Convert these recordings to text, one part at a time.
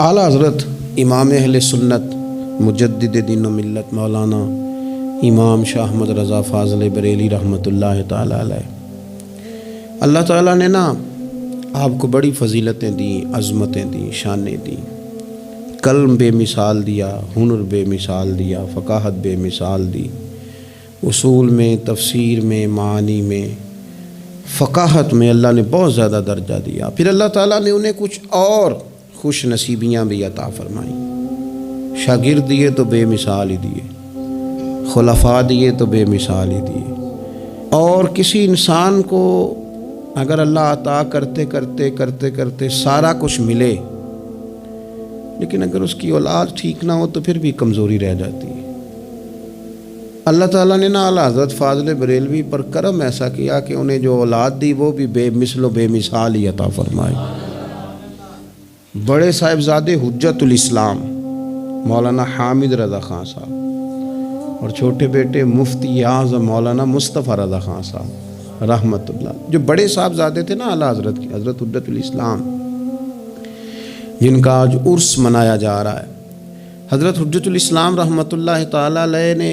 आला हज़रत इमाम अहले सुन्नत मुजद्दिद दीन व मिल्लत मौलाना इमाम शाह अहमद रज़ा फ़ाज़िल बरेली रहमतुल्लाह ताला अलैह। अल्लाह ताला ने ना आपको बड़ी फ़जीलतें दी, अज़मतें दी, शानें दी, कल्म बेमिसाल दिया, हुनर बेमिसाल दिया, फ़क़ाहत बेमिसाल दी, उसूल में, तफसीर में, मानी में, फ़क़ाहत में अल्लाह ने बहुत ज़्यादा दर्जा दिया। फिर अल्लाह ताला ने उन्हें कुछ और खुश नसीबियाँ भी अता फ़रमाई। शागिर्द दिए तो बेमिसाल ही दिए, खुलफ़ा दिए तो बेमिसाल ही दिए। और किसी इंसान को अगर अल्लाह अता करते करते करते करते सारा कुछ मिले, लेकिन अगर उसकी औलाद ठीक ना हो तो फिर भी कमज़ोरी रह जाती है। अल्लाह ताला ने ना आला हज़रत फ़ाज़िल बरेलवी पर करम ऐसा किया कि उन्हें जो औलाद दी वो भी बेमिसल बेमिसाल ही अता फ़रमाई। बड़े साहिबज़ादे हुज्जतुल इस्लाम मौलाना हामिद रज़ा ख़ान साहब और छोटे बेटे मुफ्ती आज़म मौलाना मुस्तफ़ा रज़ा ख़ान साहब रहमतुल्लाह, जो बड़े साहिबज़ादे थे ना आला हज़रत के, हज़रत हुज्जतुल इस्लाम, जिनका आज उर्स मनाया जा रहा है। हज़रत हुज्जतुल इस्लाम रहमतुल्लाह ताला अलैह ने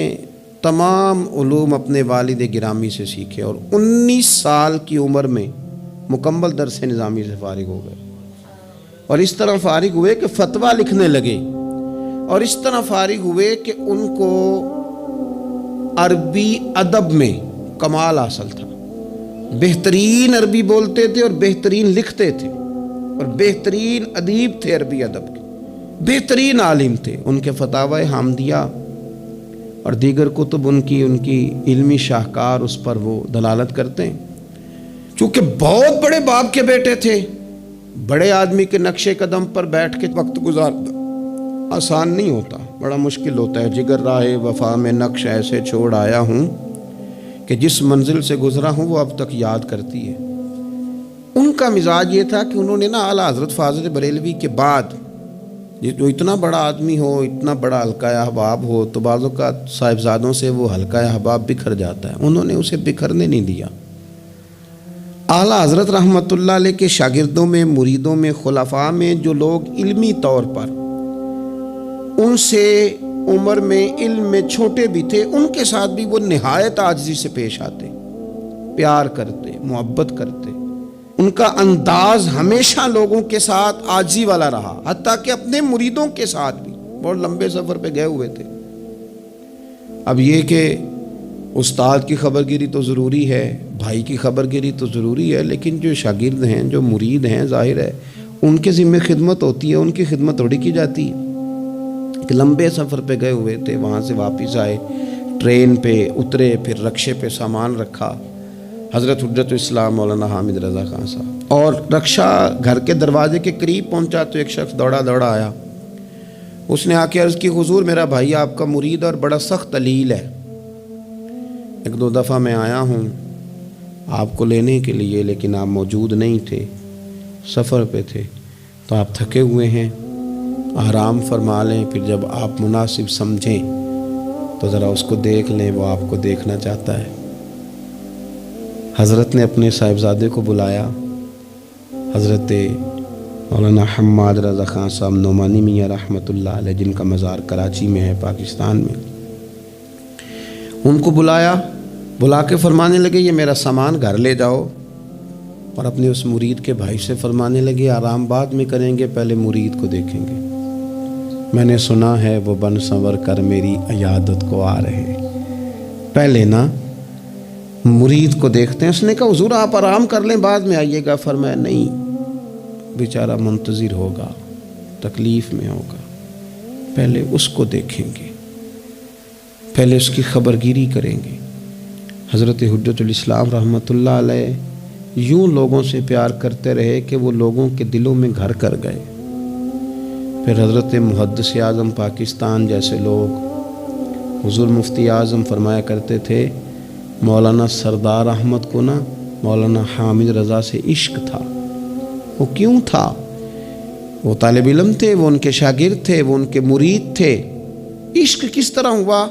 तमाम उलूम अपने वालिद गिरामी से सीखे और 19 साल की उम्र में मुकम्मल दरस निज़ामी से फ़ारिग हो गए और इस तरह फ़ारिग हुए कि फ़तवा लिखने लगे और इस तरह फ़ारिग हुए कि उनको अरबी अदब में कमाल हासिल था। बेहतरीन अरबी बोलते थे और बेहतरीन लिखते थे और बेहतरीन अदीब थे, अरबी अदब के बेहतरीन आलिम थे। उनके फतावा हामदिया और दीगर कुतुब उनकी इल्मी शाहकार उस पर वो दलालत करते हैं। चूँकि बहुत बड़े बाप के बेटे थे, बड़े आदमी के नक्शे कदम पर बैठ के वक्त गुजारना आसान नहीं होता, बड़ा मुश्किल होता है। जिगर राहे वफा में नक्श ऐसे छोड़ आया हूँ कि जिस मंजिल से गुजरा हूँ वो अब तक याद करती है। उनका मिजाज ये था कि उन्होंने ना आला हज़रत फ़ाज़िल बरेलवी के बाद जो इतना बड़ा आदमी हो, इतना बड़ा हल्का अहबाब हो, तो बाज़ों का साहिबज़ादों से वो हल्का अहबाब बिखर जाता है। उन्होंने उसे बिखरने नहीं दिया। आला हज़रत रहमतुल्लाह अलैह के शागिर्दों में, मुरीदों में, खुलफ़ा में जो लोग इल्मी तौर पर उनसे उम्र में, इल्म में छोटे भी थे, उनके साथ भी वो निहायत आजिज़ी से पेश आते, प्यार करते, मोहब्बत करते। उनका अंदाज हमेशा लोगों के साथ आजिज़ी वाला रहा, हत्ता कि अपने मुरीदों के साथ भी। बहुत लंबे सफ़र पे गए हुए थे। अब ये कि उस्ताद की खबरगिरी तो ज़रूरी है, भाई की खबरगिरी तो ज़रूरी है, लेकिन जो शागिर्द हैं, जो मुरीद हैं, ज़ाहिर है उनके ज़िम्मे खिदमत होती है, उनकी खिदमत थोड़ी की जाती है। एक लंबे सफ़र पे गए हुए थे, वहाँ से वापस आए, ट्रेन पे उतरे, फिर रक्शे पे सामान रखा। हज़रत हुज्जतुल इस्लाम मौलाना हामिद रज़ा ख़ान साहब और रक्षा घर के दरवाजे के करीब पहुँचा तो एक शख्स दौड़ा दौड़ा आया। उसने आके अर्ज़ की, हुज़ूर मेरा भाई आपका मुरीद और बड़ा सख्त अलील है, एक दो दफ़ा मैं आया हूँ आपको लेने के लिए, लेकिन आप मौजूद नहीं थे, सफ़र पे थे, तो आप थके हुए हैं, आराम फरमा लें, फिर जब आप मुनासिब समझें तो ज़रा उसको देख लें, वो आपको देखना चाहता है। हज़रत ने अपने साहिबज़ादे को बुलाया, हज़रत मौलाना हम्माद रज़ा ख़ान साहब नोमानी मियाँ रहमतुल्लाह अलैह, जिनका मज़ार कराची में है पाकिस्तान में, उनको बुलाया। बुला के फरमाने लगे, ये मेरा सामान घर ले जाओ, और अपने उस मुरीद के भाई से फरमाने लगे, आराम बाद में करेंगे, पहले मुरीद को देखेंगे। मैंने सुना है वो बन संवर कर मेरी अयादत को आ रहे, पहले ना मुरीद को देखते हैं। उसने कहा, हुज़ूर आप आराम कर लें, बाद में आइएगा। फरमाया, नहीं, बेचारा मुंतज़िर होगा, तकलीफ़ में होगा, पहले उसको देखेंगे, पहले उसकी खबरगिरी करेंगे। हज़रत हुज्जतुल इस्लाम रहमतुल्लाह अलैह यूँ लोगों से प्यार करते रहे कि वो लोगों के दिलों में घर कर गए। फिर हज़रत मुहद्दिस आज़म पाकिस्तान जैसे लोग, हुज़ूर मुफ्ती आज़म फरमाया करते थे, मौलाना सरदार अहमद को ना मौलाना हामिद रज़ा से इश्क था। वो क्यों था? वो तालिब इल्म थे, वो उनके शागिर्द थे, वो उनके मुरीद थे। इश्क किस तरह हुआ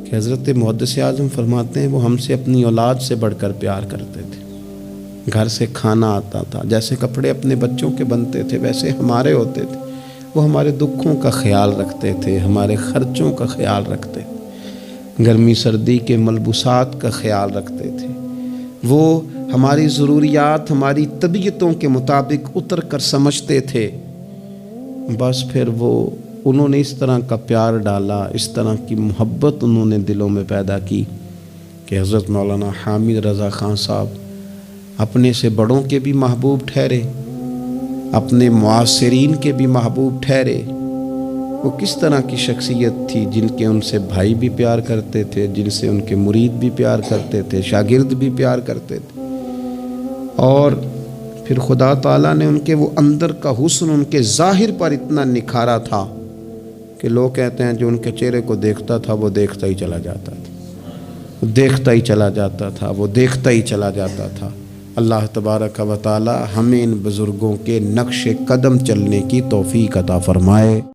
कि हज़रत मुहद्दिस आज़म फरमाते हैं वो हमसे अपनी औलाद से बढ़कर प्यार करते थे। گھر سے کھانا آتا تھا، جیسے کپڑے اپنے بچوں کے بنتے تھے ویسے ہمارے ہوتے تھے۔ وہ ہمارے دکھوں کا خیال رکھتے تھے، ہمارے خرچوں کا خیال رکھتے تھے، گرمی سردی کے ملبوسات کا خیال رکھتے تھے۔ وہ ہماری ضروریات ہماری طبیعتوں کے مطابق اتر کر سمجھتے تھے۔ بس پھر انہوں نے اس طرح کا پیار ڈالا، اس طرح کی محبت انہوں نے دلوں میں پیدا کی کہ حضرت مولانا حامد رضا خان صاحب اپنے سے بڑوں کے بھی محبوب ٹھہرے، اپنے معاصرین کے بھی محبوب ٹھہرے۔ وہ کس طرح کی شخصیت تھی جن کے ان سے بھائی بھی پیار کرتے تھے، جن سے ان کے مرید بھی پیار کرتے تھے، شاگرد بھی پیار کرتے تھے۔ اور پھر خدا تعالیٰ نے ان کے وہ اندر کا حسن ان کے ظاہر پر اتنا نکھارا تھا کہ لوگ کہتے ہیں جو ان کے چہرے کو دیکھتا تھا وہ دیکھتا ہی چلا جاتا تھا، دیکھتا ہی چلا جاتا تھا، وہ دیکھتا ہی چلا جاتا تھا۔ اللہ تبارک و تعالی ہمیں ان بزرگوں کے نقش قدم چلنے کی توفیق عطا فرمائے۔